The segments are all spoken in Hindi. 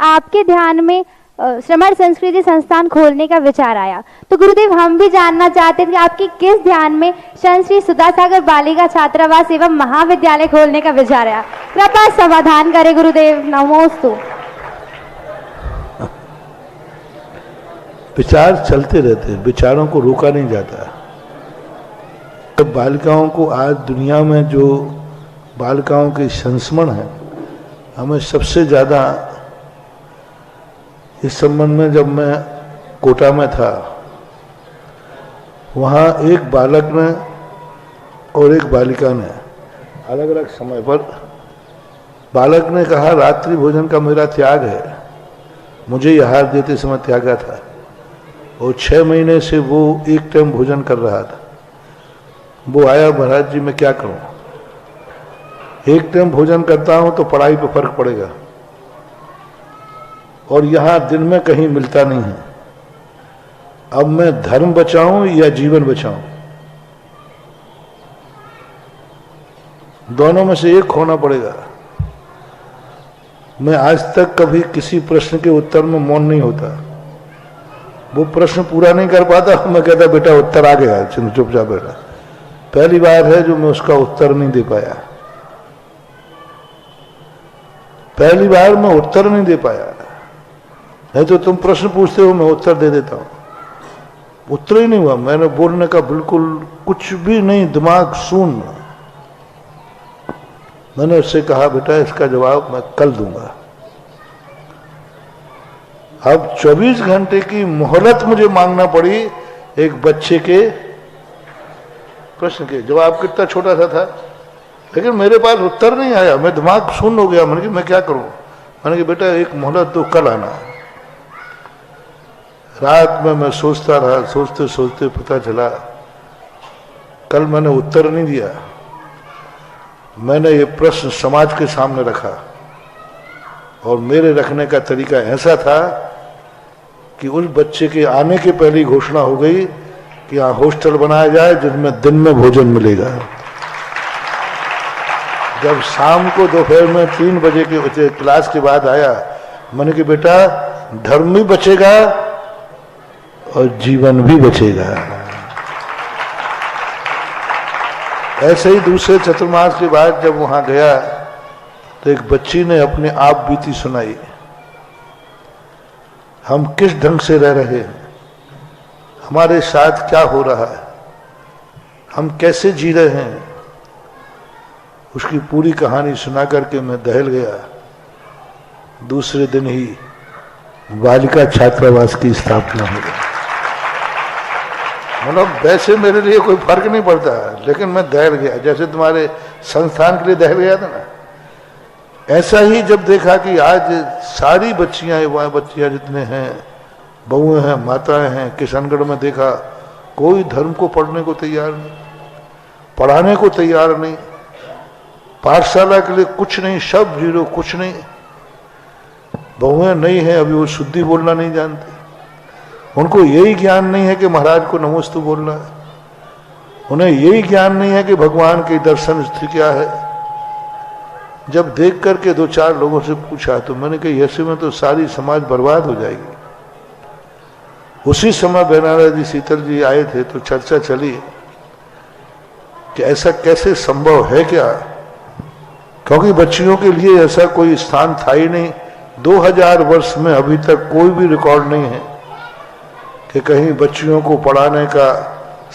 आपके ध्यान में श्रमण संस्कृति संस्थान खोलने का विचार आया। तो गुरुदेव, हम भी जानना चाहते हैं कि आपकी किस ध्यान में संत श्री सुधासागर बालिका छात्रावास एवं महाविद्यालय खोलने का विचार आया? कृपया समाधान करें गुरुदेव। नमोस्तु। विचार चलते रहते हैं, विचारों को रोका नहीं जाता। तो बालिकाओं को आज दुनिया में जो बालिकाओं के संस्मरण है, हमें सबसे ज़्यादा इस संबंध में, जब मैं कोटा में था, वहाँ एक बालक ने और एक बालिका ने अलग अलग समय पर, बालक ने कहा रात्रि भोजन का मेरा त्याग है, मुझे आहार देते समय त्यागा था, और 6 महीने से वो एक टाइम भोजन कर रहा था। वो आया, महाराज जी मैं क्या करूं, एक टाइम भोजन करता हूं तो पढ़ाई पे फर्क पड़ेगा, और यहां दिन में कहीं मिलता नहीं है। अब मैं धर्म बचाऊं या जीवन बचाऊं, दोनों में से एक होना पड़ेगा। मैं आज तक कभी किसी प्रश्न के उत्तर में मौन नहीं होता। वो प्रश्न पूरा नहीं कर पाता, मैं कहता बेटा उत्तर आ गया, चुपचाप बैठा। पहली बार है जो मैं उसका उत्तर नहीं दे पाया, पहली बार मैं उत्तर नहीं दे पाया। नहीं तो तुम प्रश्न पूछते हो, मैं उत्तर दे देता हूं। उत्तर ही नहीं हुआ, मैंने बोलने का बिल्कुल कुछ भी नहीं, दिमाग शून्य। मैंने उससे कहा बेटा इसका जवाब मैं कल दूंगा। अब 24 घंटे की मोहलत मुझे मांगना पड़ी एक बच्चे के प्रश्न के। जवाब कितना छोटा सा था, लेकिन मेरे पास उत्तर नहीं आया, मैं दिमाग शून्य हो गया। मैंने कहा मैं क्या करूं, मैंने कहा बेटा एक मोहलत दो, कल आना। रात में मैं सोचता रहा, सोचते सोचते पता चला कल मैंने उत्तर नहीं दिया। मैंने ये प्रश्न समाज के सामने रखा, और मेरे रखने का तरीका ऐसा था कि उस बच्चे के आने के पहले ही घोषणा हो गई कि यहाँ हॉस्टल बनाया जाए जिसमें दिन में भोजन मिलेगा। जब शाम को दोपहर में 3 बजे के क्लास के बाद आया, मैंने कहा बेटा धर्म भी बचेगा और जीवन भी बचेगा। ऐसे ही दूसरे चतुर्मास के बाद जब वहां गया तो एक बच्ची ने अपने आप बीती सुनाई। हम किस ढंग से रह रहे हैं, हमारे साथ क्या हो रहा है, हम कैसे जी रहे हैं, उसकी पूरी कहानी सुना करके मैं दहल गया। दूसरे दिन ही बालिका छात्रावास की स्थापना हो गई। मतलब वैसे मेरे लिए कोई फर्क नहीं पड़ता, लेकिन मैं दहल गया, जैसे तुम्हारे संस्थान के लिए दहल गया था ना, ऐसा ही जब देखा कि आज सारी बच्चियां, युवा बच्चियां जितने हैं, बहुएं हैं, माताएं हैं, किशनगढ़ में देखा कोई धर्म को पढ़ने को तैयार नहीं, पढ़ाने को तैयार नहीं, पाठशाला के लिए कुछ नहीं, सब जीरो, कुछ नहीं। बहुएं नहीं है, अभी वो शुद्धि बोलना नहीं जानती, उनको यही ज्ञान नहीं है कि महाराज को नमोस्तु बोलना है, उन्हें यही ज्ञान नहीं है कि भगवान के दर्शन स्थिति क्या है। जब देख करके 2-4 लोगों से पूछा तो मैंने कहा ऐसे में तो सारी समाज बर्बाद हो जाएगी। उसी समय बेनारा जी, शीतल जी आए थे, तो चर्चा चली कि ऐसा कैसे संभव है क्या, क्योंकि बच्चियों के लिए ऐसा कोई स्थान था ही नहीं। 2000 वर्ष में अभी तक कोई भी रिकॉर्ड नहीं है कि कहीं बच्चियों को पढ़ाने का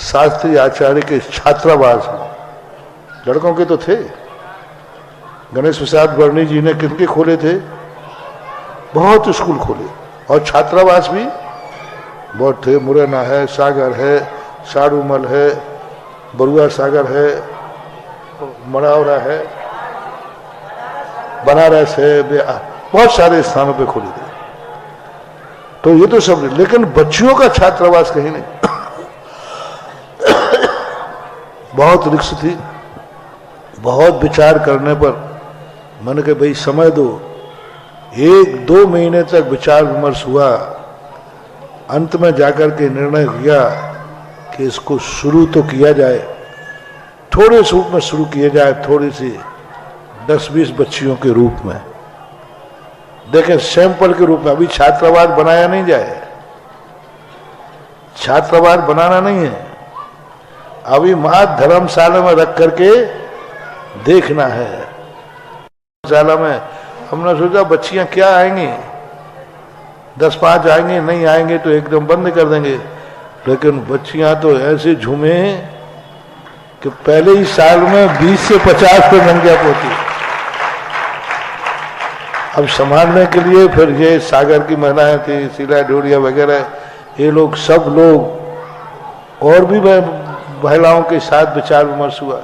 शास्त्रीय आचार्य के छात्रावास हो। लड़कों के तो थे, गणेश प्रसाद वर्णी जी ने किनके खोले थे, बहुत स्कूल खोले, और छात्रावास भी बहुत थे। मुरैना है, सागर है, साड़ूमल है, बरुआ सागर है, मड़ावरा है, बनारस है, बहुत सारे स्थानों पे खोले थे। तो ये तो सब, लेकिन बच्चियों का छात्रावास कहीं नहीं। बहुत रिक्स थी, बहुत विचार करने पर मैंने कहा भाई समय दो। 1-2 महीने तक विचार विमर्श हुआ, अंत में जाकर के निर्णय किया कि इसको शुरू तो किया जाए, थोड़े से रूप में शुरू किया जाए, थोड़ी सी 10-20 बच्चियों के रूप में। देखें सैंपल के रूप में। अभी छात्रावास बनाया नहीं जाए, छात्रावास बनाना नहीं है, अभी वहां धर्मशाला में रख करके देखना है। धर्मशाला में हमने सोचा बच्चियां क्या आएंगी, 10-5 आएंगे, नहीं आएंगे तो एकदम बंद कर देंगे। लेकिन बच्चियां तो ऐसे झूमे कि पहले ही साल में 20 से 50 पे नंगे पोती। अब संभालने के लिए फिर ये सागर की महिलाएं थी, शीला डोरिया वगैरह, ये लोग सब लोग और भी महिलाओं के साथ विचार विमर्श हुआ,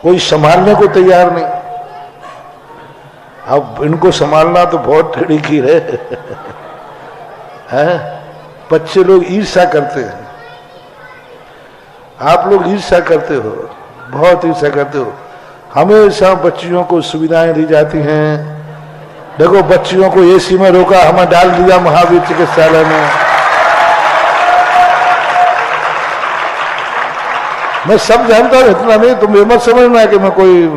कोई संभालने को तैयार नहीं। अब इनको संभालना तो बहुत टेढ़ी खीर है। बच्चे लोग ईर्ष्या करते हैं, आप लोग ईर्ष्या करते हो, बहुत ईर्ष्या करते हो। हमेशा बच्चियों को सुविधाएं दी जाती हैं। देखो बच्चियों को एसी में रोका, हमें डाल दिया महावीर चिकित्सालय में। मैं सब जानता हूं, इतना नहीं, तुम ये मत समझना कि मैं कोई,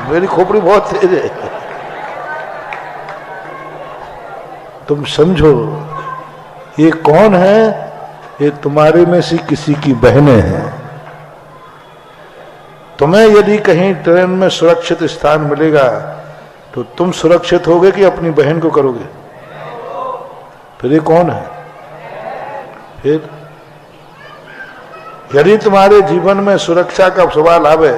मेरी खोपड़ी बहुत तेज है। तुम समझो ये कौन है, ये तुम्हारे में से किसी की बहनें हैं। तुम्हें यदि कहीं ट्रेन में सुरक्षित स्थान मिलेगा तो तुम सुरक्षित होगे कि अपनी बहन को करोगे? फिर ये कौन है? फिर यदि तुम्हारे जीवन में सुरक्षा का सवाल आवे,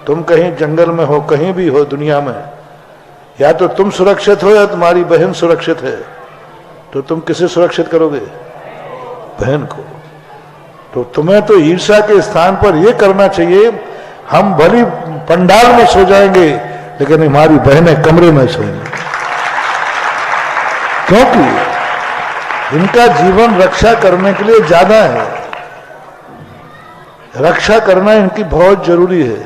तुम कहीं जंगल में हो, कहीं भी हो दुनिया में, या तो तुम सुरक्षित हो या तुम्हारी बहन सुरक्षित है, तो तुम किसे सुरक्षित करोगे? बहन को। तो तुम्हें तो ईर्ष्या के स्थान पर यह करना चाहिए, हम भली पंडाल में सो जाएंगे लेकिन हमारी बहनें कमरे में सोएंगी, क्योंकि इनका जीवन रक्षा करने के लिए ज्यादा है। रक्षा करना इनकी बहुत जरूरी है,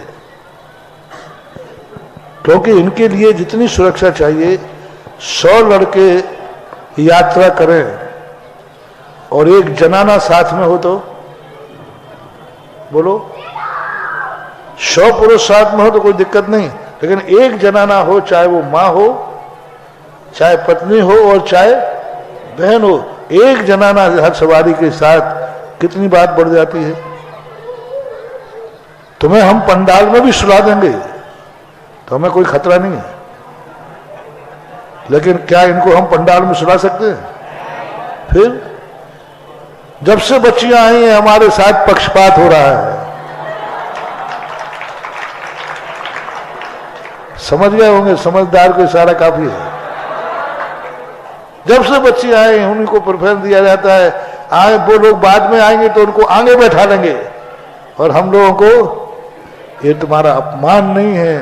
क्योंकि इनके लिए जितनी सुरक्षा चाहिए, 100 लड़के यात्रा करें और एक जनाना साथ में हो तो बोलो, 100 पुरुष साथ में हो तो कोई दिक्कत नहीं, लेकिन एक जनाना हो, चाहे वो मां हो, चाहे पत्नी हो और चाहे बहन हो, एक जनाना हर सवारी के साथ कितनी बात बढ़ जाती है। तुम्हें हम पंडाल में भी सुला देंगे तो हमें कोई खतरा नहीं है, लेकिन क्या इनको हम पंडाल में सुला सकते हैं? फिर जब से बच्चियां आई हैं हमारे साथ पक्षपात हो रहा है। समझ गए होंगे, समझदार को इशारा काफी है। जब से बच्चे आए उन्हीं को प्रेफरेंस दिया जाता है। आए वो लोग बाद में आएंगे तो उनको आगे बैठा लेंगे, और हम लोगों को ये तुम्हारा अपमान नहीं है,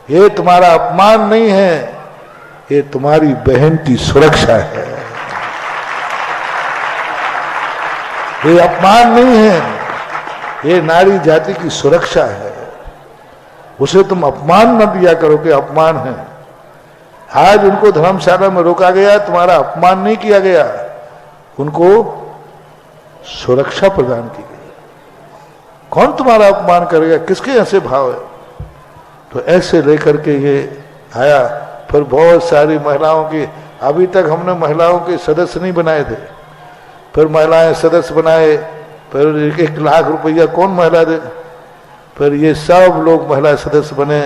ये तुम्हारा अपमान नहीं है, ये तुम्हारी बहन की सुरक्षा है। ये अपमान नहीं है, ये नारी जाति की सुरक्षा है। उसे तुम अपमान न दिया करो कि अपमान है। आज उनको धर्मशाला में रोका गया, तुम्हारा अपमान नहीं किया गया, उनको सुरक्षा प्रदान की गई। कौन तुम्हारा अपमान करेगा? किसके ऐसे भाव है? तो ऐसे लेकर के ये आया। फिर बहुत सारी महिलाओं की, अभी तक हमने महिलाओं के सदस्य नहीं बनाए थे, फिर महिलाएं सदस्य बनाए, फिर 1 लाख रुपया कौन महिला दे, फिर ये सब लोग महिला सदस्य बने।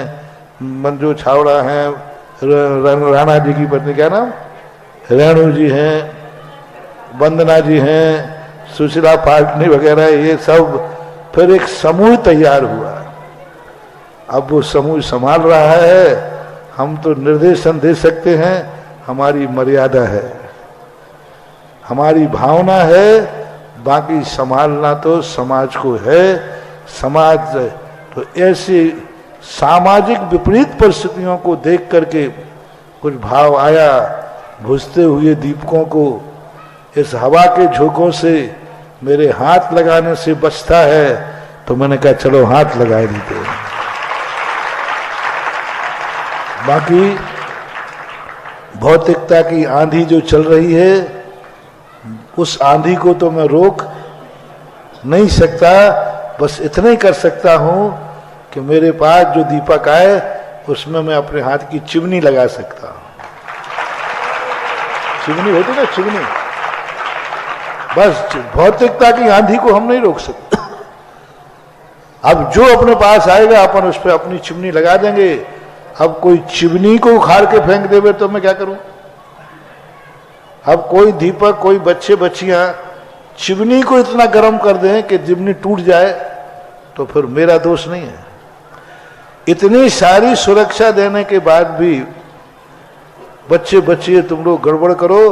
मंजू छावड़ा हैं, राणा जी की पत्नी, क्या नाम, रेणु जी हैं, वंदना जी हैं, सुशीला पाटनी वगैरह, ये सब। फिर एक समूह तैयार हुआ। अब वो समूह संभाल रहा है। हम तो निर्देशन दे सकते हैं, हमारी मर्यादा है, हमारी भावना है, बाकी संभालना तो समाज को है। समाज तो ऐसी सामाजिक विपरीत परिस्थितियों को देख करके कुछ भाव आया। बुझते हुए दीपकों को इस हवा के झोंकों से मेरे हाथ लगाने से बचता है, तो मैंने कहा चलो हाथ लगा देते हैं। बाकी भौतिकता की आंधी जो चल रही है, उस आंधी को तो मैं रोक नहीं सकता, बस इतना ही कर सकता हूं कि मेरे पास जो दीपक आए उसमें मैं अपने हाथ की चिमनी लगा सकता हूं। चिमनी होती ना, चिमनी, बस भौतिकता की आंधी को हम नहीं रोक सकते। अब जो अपने पास आएगा अपन उस पर अपनी चिमनी लगा देंगे। अब कोई चिमनी को उखाड़ के फेंक देवे तो मैं क्या करूं? अब कोई दीपक, कोई बच्चे बच्चियां चिमनी को इतना गर्म कर दें कि चिमनी टूट जाए तो फिर मेरा दोष नहीं है। इतनी सारी सुरक्षा देने के बाद भी बच्चे बच्चे तुम लोग गड़बड़ करो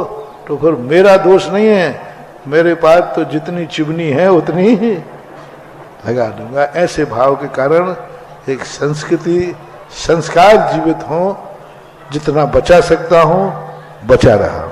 तो फिर मेरा दोष नहीं है। मेरे पास तो जितनी चिमनी है उतनी ही लगा दूंगा। ऐसे भाव के कारण एक संस्कृति, संस्कार जीवित हो, जितना बचा सकता हूं बचा रहा हूं।